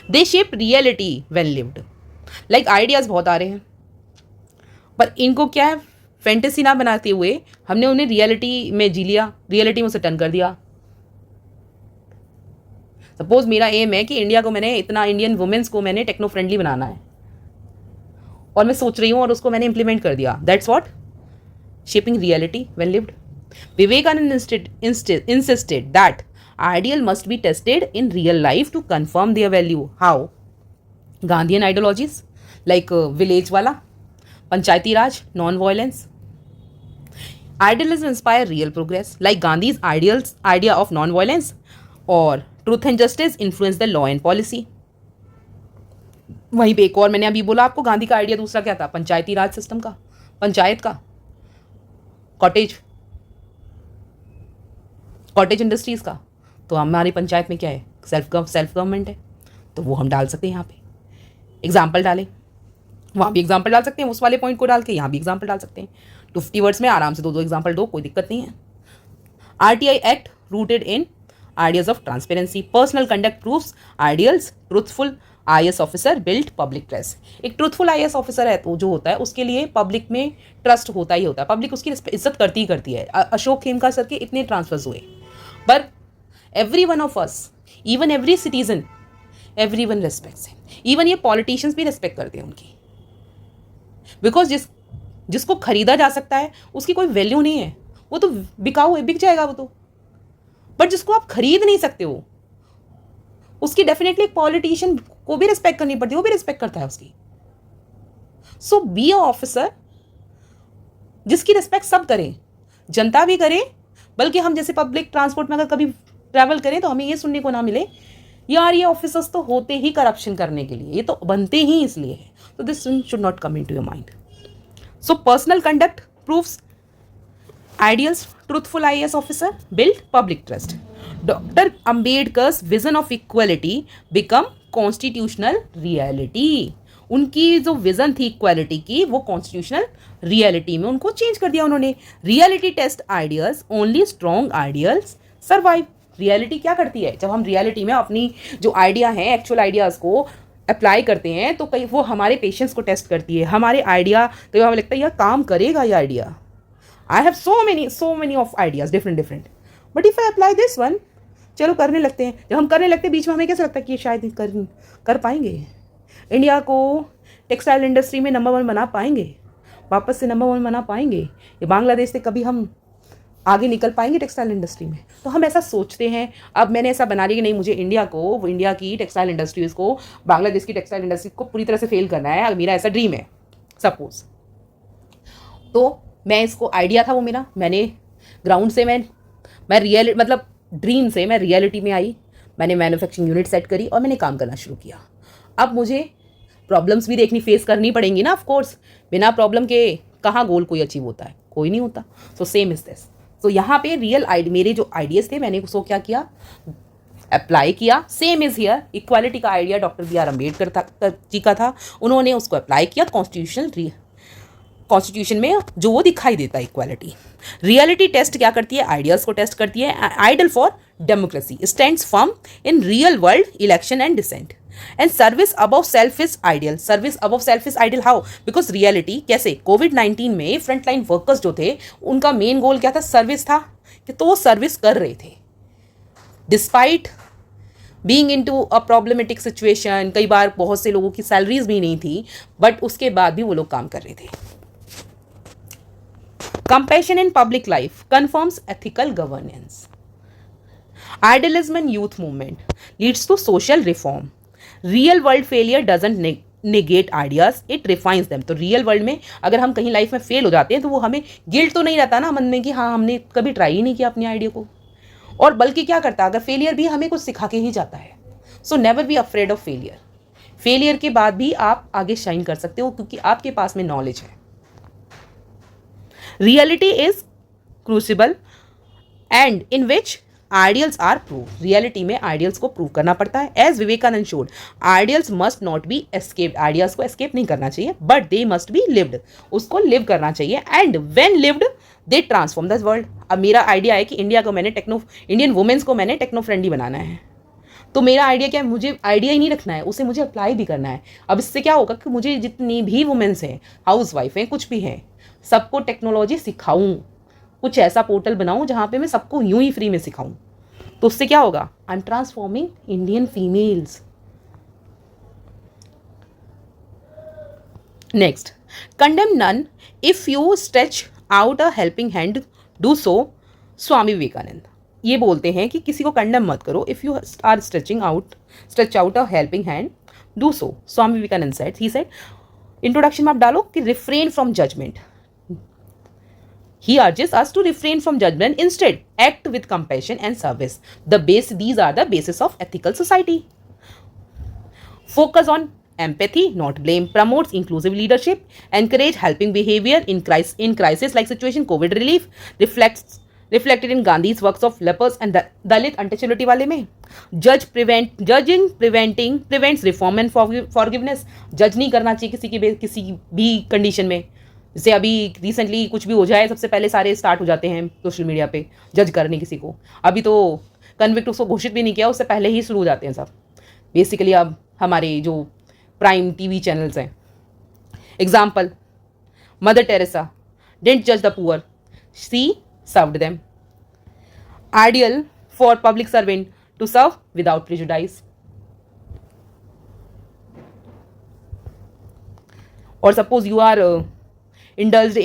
they shape reality when lived। like ideas बहुत आ रहे हैं, पर इनको क्या है, फैंटेसी ना बनाते हुए हमने उन्हें रियलिटी में जी लिया, रियलिटी में उसे टर्न कर दिया। सपोज मेरा एम है कि इंडिया को मैंने इतना, इंडियन वुमेन्स को मैंने टेक्नो फ्रेंडली बनाना है, और मैं सोच रही हूँ और उसको मैंने इंप्लीमेंट कर दिया, that's what shaping reality when lived. Vivekananda insisted that ideal must be tested in real life to confirm their value। how? Gandhian ideologies like village wala, panchayati raj, non-violence, idealism inspire real progress like Gandhi's idea of non-violence, or truth and justice influence the law and policy। वहीं पे एक और मैंने अभी बोला आपको, गांधी का idea दूसरा क्या था, पंचायती राज सिस्टम का, पंचायत का, कॉटेज इंडस्ट्रीज का। तो हमारी पंचायत में क्या है, सेल्फ गवर्नमेंट है, तो वो हम डाल सकते हैं यहाँ पे, एग्जाम्पल डालें, वहाँ भी एग्जाम्पल डाल सकते हैं, उस वाले पॉइंट को डाल के यहाँ भी एग्जाम्पल डाल सकते हैं। 50 वर्ड्स में आराम से दो एग्जाम्पल दो, कोई दिक्कत नहीं है। RTI act rooted in ideas of transparency, personal conduct proofs ideals, truthful IAS officer build public trust. एक ट्रूथफुल IAS ऑफिसर है तो जो होता है उसके लिए पब्लिक में ट्रस्ट होता ही होता है, पब्लिक उसकी इज्जत करती ही करती है। अशोक खेमका सर के इतने ट्रांसफर्स हुए, पर every one of us, even every citizen, everyone respects him, even ये politicians भी respect करते हैं उनकी, because जिस जिसको खरीदा जा सकता है उसकी कोई वैल्यू नहीं है, वो तो बिकाऊ है, बिक जाएगा वो तो। बट जिसको आप खरीद नहीं सकते हो उसकी डेफिनेटली एक पॉलिटिशियन को भी रिस्पेक्ट करनी पड़ती है, वो भी रिस्पेक्ट करता है उसकी। सो बी अ ऑफिसर जिसकी रिस्पेक्ट सब करें, जनता भी करे, बल्कि हम जैसे पब्लिक ट्रांसपोर्ट में अगर कभी ट्रैवल करें तो हमें ये सुनने को ना मिले यार ये ऑफिसर्स तो होते ही करप्शन करने के लिए, ये तो बनते ही इसलिए है। तो this should not come in to your mind. So personal conduct proves ideals truthful IAS officer build public trust. Doctor Ambedkar's vision of equality become constitutional reality. उनकी जो विजन थी इक्वालिटी की वो कॉन्स्टिट्यूशनल रियलिटी में उनको चेंज कर दिया उन्होंने। Reality test ideas, only strong ideals survive. Reality क्या करती है, जब हम रियलिटी में अपनी जो आइडिया है एक्चुअल आइडियाज को अप्लाई करते हैं तो कई वो हमारे पेशेंस को टेस्ट करती है। हमारे आइडिया कई हमें लगता है यह काम करेगा ये idea, I have so many of ideas different, but if I apply this one, चलो करने लगते हैं। जब हम करने लगते हैं बीच में हमें कैसा लगता है कि ये शायद कर पाएंगे, इंडिया को टेक्सटाइल इंडस्ट्री में नंबर 1 बना पाएंगे, वापस से नंबर 1 बना पाएंगे, ये बांग्लादेश से कभी हम आगे निकल पाएंगे टेक्सटाइल इंडस्ट्री में। तो हम ऐसा सोचते हैं। अब मैंने ऐसा बना लिया कि नहीं, मुझे इंडिया की टेक्सटाइल इंडस्ट्रीज को बांग्लादेश की टेक्सटाइल इंडस्ट्री को पूरी तरह से फेल करना है, अगर मेरा ऐसा ड्रीम है सपोज, तो मैं इसको आइडिया था वो मेरा, मैंने ग्राउंड से मैं रियल मतलब ड्रीम से मैं रियलिटी में आई, मैंने मैन्युफैक्चरिंग यूनिट सेट करी और मैंने काम करना शुरू किया। अब मुझे प्रॉब्लम्स भी फेस करनी पड़ेंगी ना, ऑफ कोर्स। बिना प्रॉब्लम के कहाँ गोल कोई अचीव होता है, कोई नहीं होता। So same is this. तो यहाँ पे मेरे जो आइडियाज थे मैंने उसको क्या किया, अप्लाई किया। सेम इज हियर, इक्वालिटी का idea doctor B R Ambedkar ji का था, उन्होंने उसको अप्लाई किया कॉन्स्टिट्यूशन में जो वो दिखाई देता है इक्वालिटी। रियलिटी टेस्ट क्या करती है, आइडियाज को टेस्ट करती है। Ideal for democracy stands firm in real world election and dissent and service above self is ideal. Service above self is ideal how, because reality कैसे, कोविड-19 में फ्रंटलाइन वर्कर्स जो थे उनका मेन गोल क्या था, सर्विस था, कि तो वो सर्विस कर रहे थे despite being into a problematic situation. कई बार बहुत से लोगों की सैलरीज भी नहीं थी, बट उसके बाद भी वो लोग काम कर रहे थे। Compassion in public life confirms ethical governance. Idealism in youth movement leads to social reform. Real world failure doesn't negate ideas, it refines them. तो रियल वर्ल्ड में अगर हम कहीं लाइफ में फेल हो जाते हैं तो वो हमें गिल्ट तो नहीं रहता ना मन में कि हाँ हमने कभी ट्राई ही नहीं किया अपनी आइडिया को, और बल्कि क्या करता है, अगर फेलियर भी हमें कुछ सिखा के ही जाता है। So never be afraid of failure. Failure के बाद भी आप आगे शाइन कर सकते हो क्योंकि आपके पास में नॉलेज है। Reality is crucible and in which ideals are proved. Reality में ideals को prove करना पड़ता है। As Vivekananda showed, ideals must not be escaped. Ideas को escape नहीं करना चाहिए, but they must be lived. उसको live करना चाहिए and when lived, they transform the world. अब मेरा आइडिया है कि इंडियन वुमेन्स को मैंने टेक्नो फ्रेंडली बनाना है। तो मेरा आइडिया क्या है, मुझे आइडिया ही नहीं रखना है, उसे मुझे अप्लाई भी करना है। अब इससे क्या होगा कि मुझे जितनी भी वुमेन्स हैं, हाउस वाइफ हैं, कुछ भी हैं, सबको टेक्नोलॉजी सिखाऊं, कुछ ऐसा पोर्टल बनाऊं जहां पे मैं सबको यूं ही फ्री में सिखाऊं। तो उससे क्या होगा, I am transforming Indian females. Next, condemn none if you stretch out a helping hand, do so. Swami Vivekananda ये बोलते हैं कि किसी को कंडेम मत करो, if you are stretch out a helping hand, do so. Swami Vivekananda said, he said, introduction में आप डालो कि refrain from judgement. He urges us to refrain from judgment, instead act with compassion and service. These are the basis of ethical society. Focus on empathy, not blame. Promotes inclusive leadership. Encourage helping behavior in crisis like situation. COVID relief reflected in Gandhi's works of lepers and Dalit untouchability वाले में. Judging prevents reform and forgiveness. Judge नहीं करना चाहिए किसी भी condition में। जैसे अभी रिसेंटली कुछ भी हो जाए सबसे पहले सारे स्टार्ट हो जाते हैं सोशल मीडिया पे जज करने किसी को। अभी तो कन्विक्ट उसको घोषित भी नहीं किया, उससे पहले ही शुरू हो जाते हैं सब। बेसिकली अब हमारे जो प्राइम टीवी चैनल्स हैं, एग्जाम्पल मदर टेरेसा डिडंट जज the poor, she served them. Ideal for public servant to serve without prejudice. और suppose you are indulged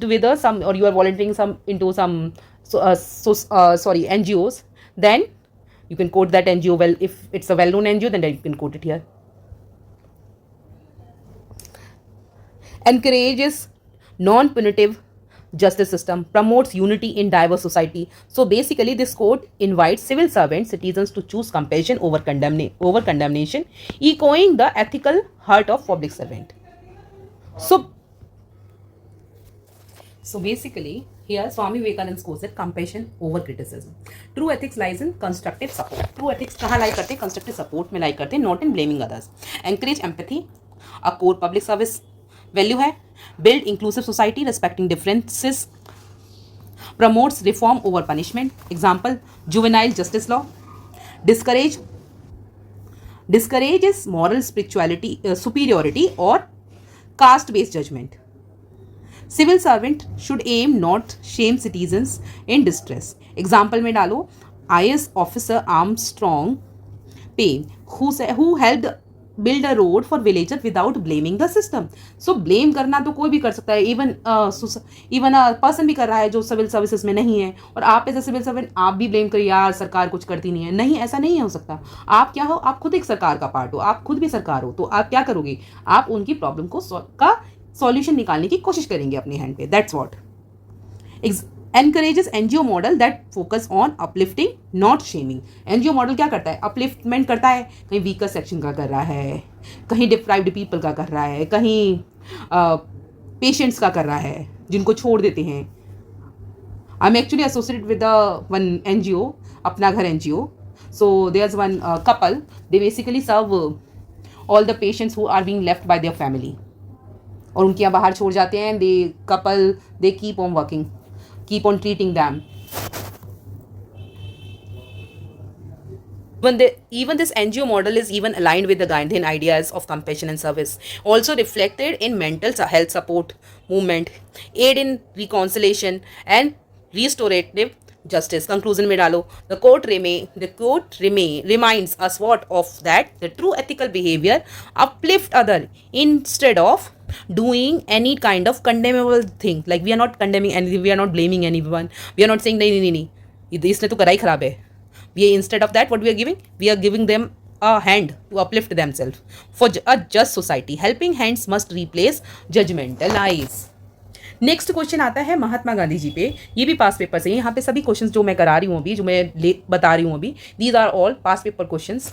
with some, or you are volunteering some into some NGOs, then you can quote that NGO. Well, if it's a well-known NGO, then you can quote it here. Encourages non-punitive justice system, promotes unity in diverse society. So basically this quote invites civil servants, citizens to choose compassion over condemnation, echoing the ethical heart of public servant. So basically here Swami Vivekananda quotes that compassion over criticism. True ethics lies in constructive support. True ethics कहाँ lie करते हैं? Constructive support में lie करते हैं, not in blaming others. Encourage empathy, a core public service value है. Build inclusive society respecting differences. Promotes reform over punishment. Example, juvenile justice law. Discourages moral spirituality superiority or caste based judgment. Civil servant should aim not shame citizens in distress. Example में डालो, IS officer Armstrong Payne who helped build a road for villager without blaming the system. So blame करना तो कोई भी कर सकता है, even a person भी कर रहा है जो सिविल सर्विसेज में नहीं है, और आप एज ए सिविल सर्वेंट आप भी ब्लेम करिए यार सरकार कुछ करती नहीं है. नहीं, ऐसा नहीं हो सकता. आप क्या हो, आप खुद एक सरकार का पार्ट हो, आप खुद भी सरकार हो, तो आप क्या करोगे, आप उनकी प्रॉब्लम का सॉल्यूशन निकालने की कोशिश करेंगे अपने हैंड पे. That's what. Encourages NGO model that focus on uplifting not shaming. NGO model क्या करता है, upliftment करता है. कहीं weaker section का कर रहा है, कहीं deprived people का कर रहा है, कहीं patients का कर रहा है जिनको छोड़ देते हैं. I'm actually associated with the one NGO, अपना घर NGO. So there's one couple, they basically serve all the patients who are being left by their family. और उनके यहाँ बाहर छोड़ जाते हैं. They keep on working, keep on treating them. Even this NGO model is even aligned with the Gandhian ideas of compassion and service, also reflected in mental health support movement, aid in reconciliation and restorative justice. Conclusion में डालो, the quote reminds us what of that the true ethical behavior uplift other instead of doing any kind of condemnable thing. Like we are not condemning anything, we are not blaming anyone, we are not saying नहीं इसने तो करा ही खराब है. Instead of that, what we are giving them a hand to uplift themselves for a just society. Helping hands must replace judgmental eyes. Next question आता है महात्मा गांधी जी पे. ये भी पास पेपर से. यहाँ पे सभी क्वेश्चंस जो मैं करा रही हूँ अभी, जो मैं बता रही हूँ अभी, these are all past paper questions.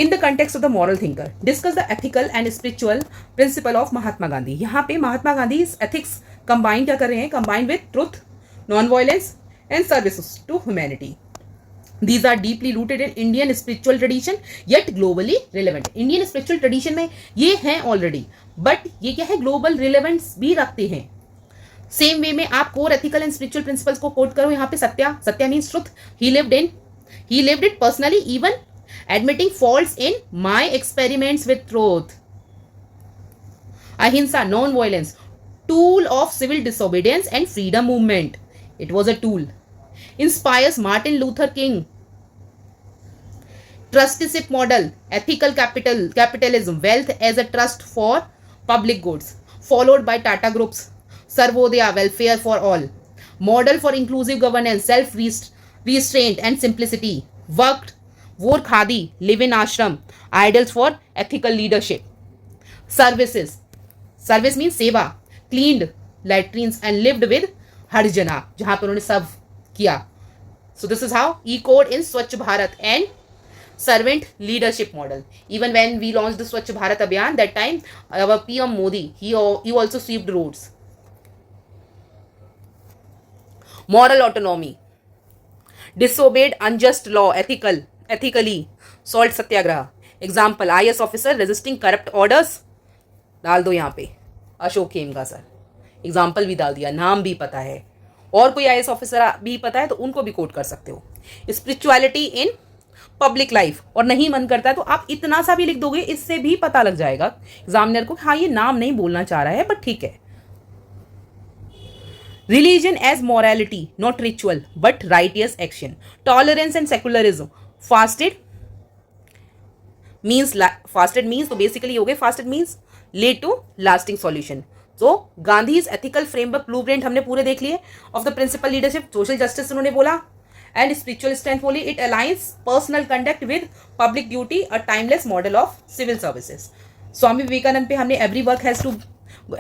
In the context of the moral thinker, discuss the ethical and spiritual principle of Mahatma Gandhi. यहाँ पे महात्मा गांधी ethics combine क्या कर रहे हैं, combine with truth, non-violence and service to humanity. These are deeply rooted in Indian spiritual tradition yet globally relevant. Indian spiritual tradition में ये हैं already, but ये क्या है, global relevance भी रखते हैं. सेम वे में आप core ethical and spiritual principles को कोट करो. यहाँ पे Satya means truth. He lived it personally, even admitting faults in my experiments with truth. Ahimsa, non-violence, tool of civil disobedience and freedom movement. It was a tool. Inspires Martin Luther King. Trusteeship model, ethical capitalism, wealth as a trust for public goods. Followed by Tata Group's Sarvodaya, welfare for all. Model for inclusive governance, self-restraint and simplicity. Wore khadi, live in ashram, ideals for ethical leadership. Services. Service means seva. Cleaned latrines and lived with harjana, जहाँ पर उन्होंने सर्व किया. So this is how he code in Swachh Bharat and servant leadership model. Even when we launched the Swachh Bharat Abhiyan, that time our PM Modi, he also swept roads. Moral autonomy. Disobeyed unjust law, ethically. Salt satyagraha. Example, IS officer resisting corrupt orders. डाल दो यहाँ पे Ashok Khemka sir. Example भी डाल दिया, नाम भी पता है, और कोई IS ऑफिसर भी पता है तो उनको भी कोट कर सकते हो. Spirituality in public life. और नहीं मन करता है तो आप इतना सा भी लिख दोगे, इससे भी पता लग जाएगा एग्जामिनर को, हाँ ये नाम नहीं बोलना चाह रहा है बट ठीक है. Religion as morality, not ritual, but righteous action. Tolerance and secularism. Fasted means fasted means, तो बेसिकली हो गए fasted means lead to lasting solution. तो गांधीज एथिकल फ्रेमवर्क ब्लूप्रिंट हमने पूरे देख लिए of the principle leadership. Social justice उन्होंने बोला एंड स्पिरिचुअल स्ट्रेंथ बोली. It aligns personal conduct with public duty, a timeless model of civil services. Swami Vivekananda पे हमने every work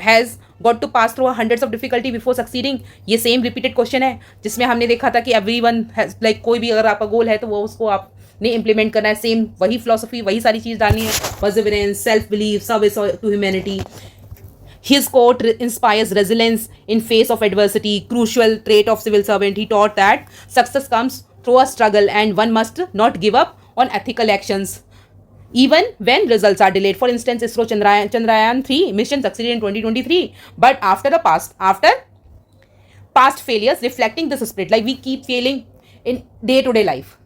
has got to pass through hundreds of difficulty before succeeding. ये same repeated question है जिसमें हमने देखा था कि एवरीवन हैज लाइक कोई भी अगर आपका गोल है तो वो उसको आपने इंप्लीमेंट करना है. सेम वही फिलोसफी, वही सारी चीज डालनी है. Perseverance, self belief, service to humanity. His quote inspires resilience in face of adversity, crucial trait of civil servant. He taught that success comes through a struggle and one must not give up on ethical actions even when results are delayed. For instance, ISRO Chandrayaan 3 mission succeeded in 2023, but after past failures reflecting this spirit. Like we keep failing in day-to-day life.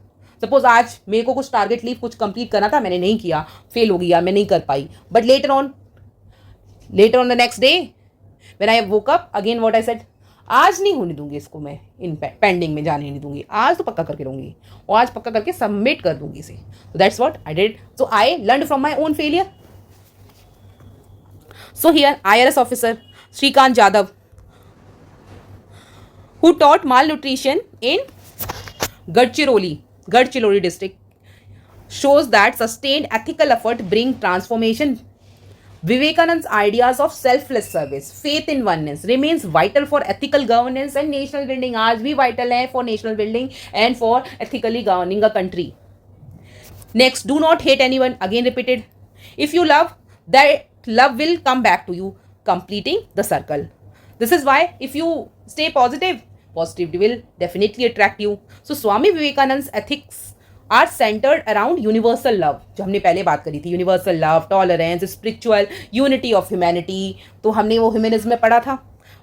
Suppose आज मेरे को कुछ target leave कुछ complete करना था, मैंने नहीं किया, फेल हो गया, मैं नहीं कर पाई. But later on the next day when I woke up again what I said, आज नहीं होने दूंगी इसको, मैं इन पेंडिंग में जाने नहीं दूंगी, आज तो पक्का करके रहूंगी और आज पक्का करके सबमिट कर दूंगी इसे. so that's what I did. so I learned from my own failure. so here IRS officer Shrikant Jadhav who taught malnutrition in Gadchiroli district shows that sustained ethical effort bring transformation. Vivekananda's ideas of selfless service, faith in oneness remains vital for ethical governance and national building. आज भी vital है for national building and for ethically governing a country. Next, do not hate anyone. Again repeated. If you love, that love will come back to you, completing the circle. This is why if you stay positive, positivity will definitely attract you. So Swami Vivekananda's ethics are centred around universal love, जो हमने पहले बात करी थी. Universal love, tolerance, spiritual unity of humanity. तो हमने वो humanism में पढ़ा था.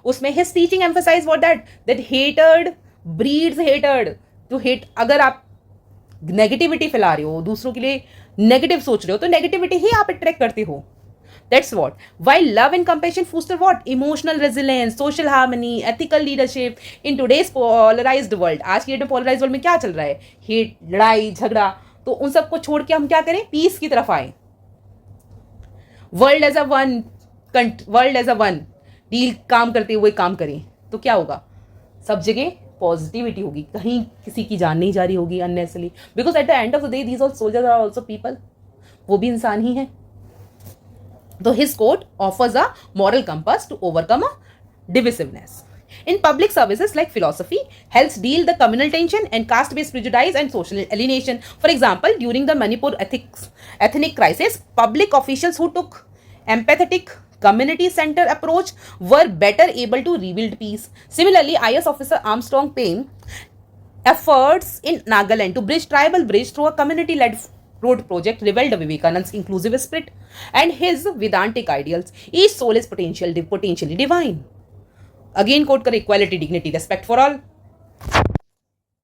उसमें his teaching emphasise what that hatred breeds hatred. To hate, अगर आप नेगेटिविटी फैला रहे हो, दूसरों के लिए नेगेटिव सोच रहे हो, तो नेगेटिविटी ही आप अट्रैक्ट करते हो. That's what. While love and compassion foster what? Emotional resilience, social harmony, ethical leadership. In today's polarized world, आज की डेट में polarized world में क्या चल रहा है? हेट, लड़ाई, झगड़ा. तो उन सबको छोड़ के हम क्या करें? पीस की तरफ आए. World as a one deal काम करते हुए काम करें तो क्या होगा? सब जगह पॉजिटिविटी होगी, कहीं किसी की जान नहीं जा रही होगी unnecessarily. Because at the end of the day these all soldiers are also people. वो भी इंसान ही है. So his quote offers a moral compass to overcome a divisiveness. In public services like philosophy helps deal the communal tension and caste-based prejudice and social alienation. For example, during the Manipur ethnic crisis, public officials who took empathetic community-centered approach were better able to rebuild peace. Similarly, IS officer Armstrong Payne efforts in Nagaland to bridge tribal bridge through a community-led road project revealed Vivekananda's inclusive spirit and his Vedantic ideals. Each soul is potentially divine. Again quote kare, equality, dignity, respect for all.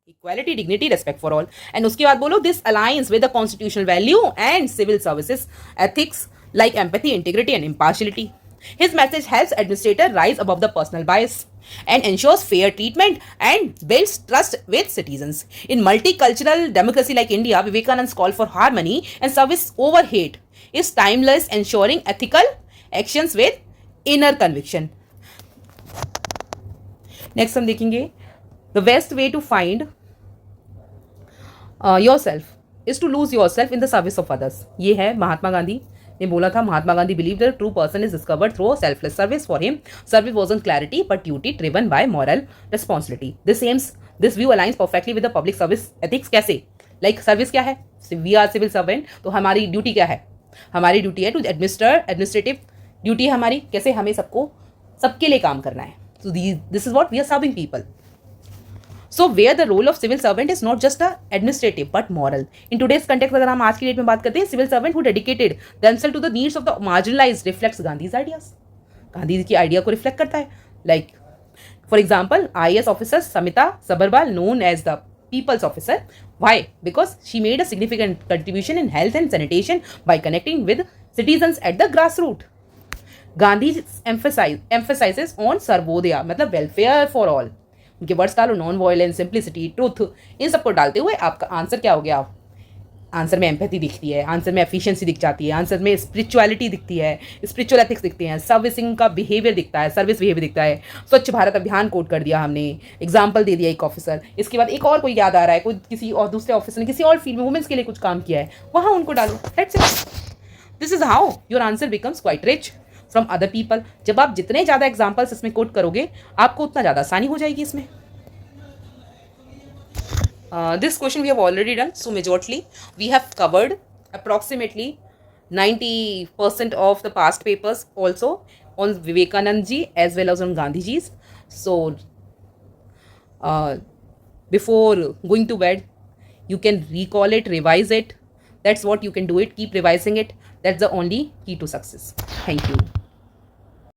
Equality, dignity, respect for all. And उसके बाद बोलो, this aligns with the constitutional value and civil services ethics like empathy, integrity and impartiality. His message helps administrators rise above the personal bias and ensures fair treatment and builds trust with citizens. In multicultural democracy like India, Vivekananda's call for harmony and service over hate is timeless, ensuring ethical actions with inner conviction. Next हम देखेंगे the best way to find yourself is to lose yourself in the service of others. ये है महात्मा गांधी ने बोला था. Mahatma Gandhi believed that a true person is discovered through selfless service. For him, service wasn't clarity but duty driven by moral responsibility. This view aligns perfectly with the public service ethics. कैसे? Like service क्या है? We are civil servant. तो हमारी duty क्या है? हमारी duty है to administrative duty है हमारी. कैसे? हमें सबके लिए काम करना है. So this is what we are serving people. So where the role of civil servant is not just a administrative but moral. In today's context, अगर हम आज की डेट में बात करते हैं, civil servant who dedicated themselves to the needs of the marginalized reflects Gandhi's ideas. Gandhi की idea को रिफ्लेक्ट करता है. Like for example, IAS officer Samita Sabharwal, known as the People's Officer. Why? Because she made a significant contribution in health and sanitation by connecting with citizens at the grassroots. Gandhi emphasizes on Sarvodaya, मतलब welfare for all. उनके words डालो, non violence, simplicity, truth, इन सबको डालते हुए आपका answer क्या हो गया? आंसर में एम्पैथी दिखती है, आंसर में एफिशिएंसी दिख जाती है, आंसर में स्पिरिचुअलिटी दिखती है, स्पिरिचुअल एथिक्स दिखते हैं, सर्विसिंग का बिहेवियर दिखता है, सर्विस बिहेवियर दिखता है, स्वच्छ भारत अभियान कोट कर दिया हमने, एग्जाम्पल दे दिया एक ऑफिसर, इसके बाद एक और कोई याद आ रहा है, कोई किसी और दूसरे ऑफिसर ने किसी और फील्ड में वुमेन्स के लिए कुछ काम किया है, वहाँ उनको डालो। That's it. This is how your answer becomes quite rich from other people. जब आप जितने ज़्यादा एग्जाम्पल्स इसमें कोट करोगे आपको उतना ज़्यादा आसानी हो जाएगी इसमें। This question we have already done. So majorly we have covered approximately 90% of the past papers also on Vivekanand ji as well as on Gandhi ji's. So before going to bed you can recall it, revise it. That's what you can do it. Keep revising it. That's the only key to success. Thank you.